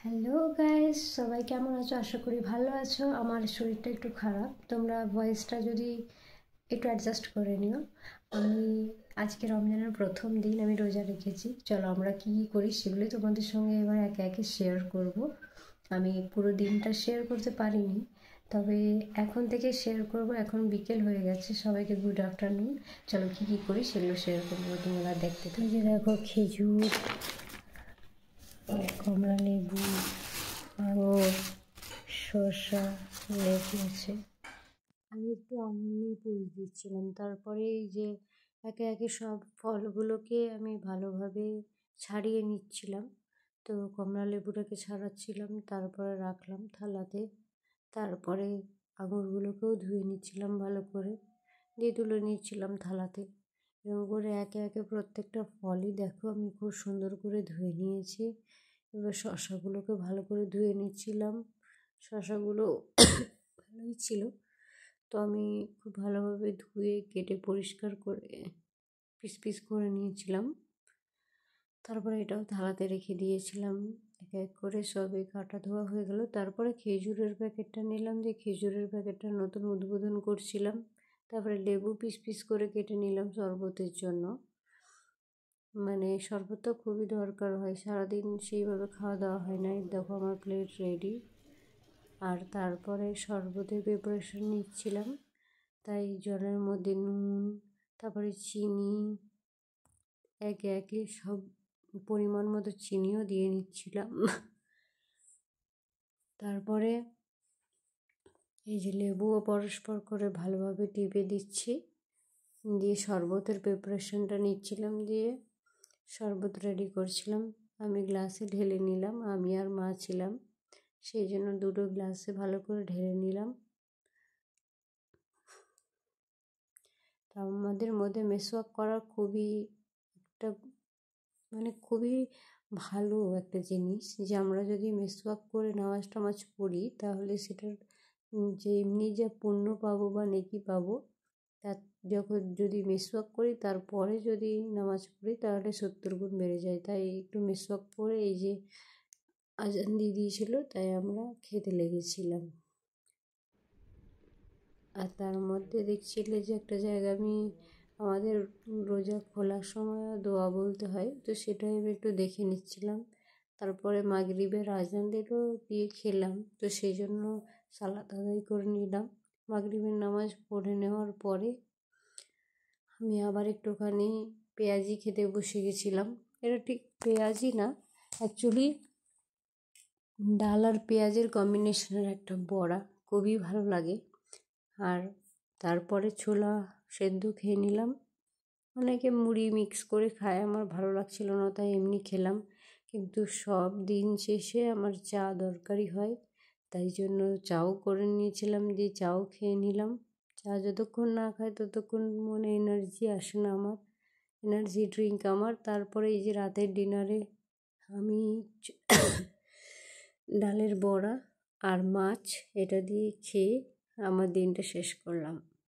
Hello guys, সবাই কেমন আছো? আশা করি ভালো আছো। আমার শরীরটা একটু খারাপ, তোমরা ভয়েসটা যদি একটু অ্যাডজাস্ট করে নিও। আমি আজকে রমজানের প্রথম দিন, আমি রোজা রেখেছি। চলো আমরা কী কী করি সেগুলোই তোমাদের সঙ্গে এবার একে একে শেয়ার করব। আমি পুরো দিনটা শেয়ার করতে পারিনি, তবে এখন থেকে শেয়ার করব। এখন বিকেল হয়ে গেছে, সবাইকে গুড আফটারনুন। চলো কী কী করি সেগুলো শেয়ার করবো, তোমরা দেখতে থাকো। যে দেখো, খেজুর, কমলা লেবু, আঙুর, শসা, লেবু আছে। আমি একটু আঙুর নিয়ে পুষ দিচ্ছিলাম। তারপরে এই যে একে একে সব ফলগুলোকে আমি ভালোভাবে ছাড়িয়ে নিচ্ছিলাম। তো কমলা লেবুটাকে ছাড়াচ্ছিলাম, তারপরে রাখলাম থালাতে। তারপরে আঙুরগুলোকেও ধুয়ে নিচ্ছিলাম ভালো করে, দিয়ে তুলে নিচ্ছিলাম থালাতে। এরকম করে একে একে প্রত্যেকটা ফলই দেখো আমি খুব সুন্দর করে ধুয়ে নিয়েছি। এবার শসাগুলোকে ভালো করে ধুয়ে নিচ্ছিলাম। শসাগুলো ভালোই ছিল, তো আমি খুব ভালোভাবে ধুয়ে কেটে পরিষ্কার করে পিস পিস করে নিয়েছিলাম। তারপরে এটাও থালাতে রেখে দিয়েছিলাম। এক এক করে সবই কাটা ধোয়া হয়ে গেল। তারপরে খেজুরের প্যাকেটটা নিলাম, যে খেজুরের প্যাকেটটা নতুন উদ্বোধন করছিলাম। তারপরে লেবু পিস পিস করে কেটে নিলাম শরবতের জন্য। মানে শরবতটা খুবই দরকার হয়, সারাদিন সেইভাবে খাওয়া দাওয়া হয় না। দেখো আমার প্লেট রেডি। আর তারপরে শরবতের প্রিপারেশন নিচ্ছিলাম, তাই জলের মধ্যে নুন, তারপরে চিনি, একে একে সব পরিমাণ মতো চিনিও দিয়ে নিচ্ছিলাম। তারপরে এই যে লেবুও পরস্পর করে ভালোভাবে টিপে দিচ্ছি, দিয়ে শরবতের প্রিপারেশনটা নিচ্ছিলাম, দিয়ে শরবত রেডি করছিলাম। আমি গ্লাসে ঢেলে নিলাম, আমি আর মা ছিলাম, সেই জন্য দুটো গ্লাসে ভালো করে ঢেলে নিলাম। তা আমাদের মধ্যে মেসওয়াক করা খুবই একটা খুবই ভালো একটা জিনিস, যে আমরা যদি মেসওয়াক করে নামাজ টামাজ পড়ি, তাহলে সেটার যে এমনি যে পুণ্য পাবো বা নেকি পাবো, তার যখন যদি মেসওয়াক করি তারপরে যদি নামাজ পড়ি তাহলে 70 গুণ বেড়ে যায়। তাই একটু মেসওয়াক করে এই যে আজান দিয়ে দিয়েছিল, তাই আমরা খেতে লেগেছিলাম। আর তার মধ্যে দেখছিলে যে একটা জায়গা আমি আমাদের রোজা খোলার সময় দোয়া বলতে হয়, তো সেটাই আমি একটু দেখে নিচ্ছিলাম। তারপরে মাগরিবের আজান দিল, দিয়ে খেলাম, তো সেই জন্য সালাত আদায় করে নিলাম। মাগরিবের নামাজ পড়ে নেওয়ার পরে আমি আবার একটুখানি পেঁয়াজি খেতে বসে গেছিলাম। এটা ঠিক পেঁয়াজি না, অ্যাকচুয়ালি ডাল আর পেঁয়াজের কম্বিনেশনের একটা বড়া, খুবই ভালো লাগে। আর তারপরে ছোলা সেদ্ধ খেয়ে নিলাম। অনেকে মুড়ি মিক্স করে খায়, আমার ভালো লাগছিল না, তাই এমনি খেলাম। কিন্তু সব দিন শেষে আমার চা দরকারি হয়, তাই জন্য চাও করে নিয়েছিলাম, দিয়ে চাও খেয়ে নিলাম। চা যতক্ষণ না খায় ততক্ষণ মনে এনার্জি আসে না, আমার এনার্জি ড্রিঙ্ক আমার। তারপরে এই যে রাতের ডিনারে আমি ডালের বড়া আর মাছ এটা দিয়ে খেয়ে আমার দিনটা শেষ করলাম।